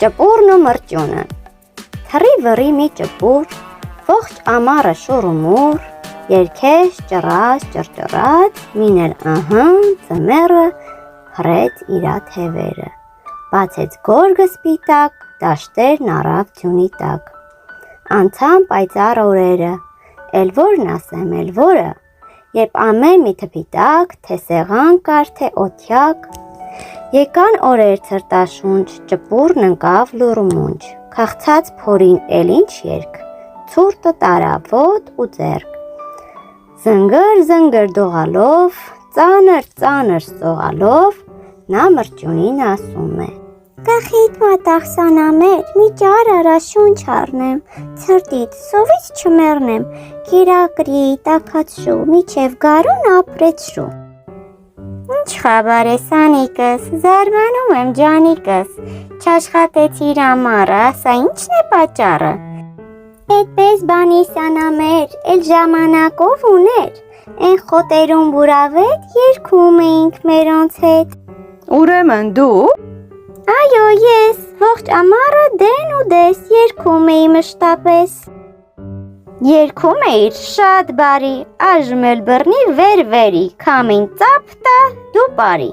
Ճպուրն ու մրջյունը։ Թռի վռի մի ճպուր, ողջ ամառը շուռումուռ, երգեց, ճռած, ճռճռաց, մին էլ ձմեռը փռեց իրա թևերը, բացեց գորգը սպիտակ, դաշտերն առավ ձյունի տակ։ Անցան պայծառ օրերը, էլ որն ասեմ, էլ որը, երբ ամեն մի թփի տակ, թե սեղան կար, թե օթյակ, եկան օրեր ցրտաշունչ, ճպուրն ընկավ լուռ մունջ, քաղցած փորին էլ ինչ երգ, ցուրտը տարավ ոտ ու ձեռք, զնգր դողալով, ծանր սողալով, նա մրջյունին ասում է. Գլխիդ մատաղ սանամեր, մի ճար արա շունչ առնեմ, ցրտից, սովից չմեռնեմ, կերակրի, տաքացրու, միչև գարուն ապրեցրու։ Ինչ խաբար է սանիկս, զարմանում եմ ջանիկս, չաշխատեցիր ամառը, սա ինչն է պատճառը։ Էդպես բանի սանամեր, էլ ժամանակով ուներ, են խոտերում բուրավետ երգում էինք մերոնց հետ։ Ուրեմն դու։ Այո, ես ողջ ամառը դեն ու դես երգում էի մշտապես։ Երգում էիր շատ բարի, այժմ էլ բռնի վեր վերի, քամին ծափ տա, դու բարի։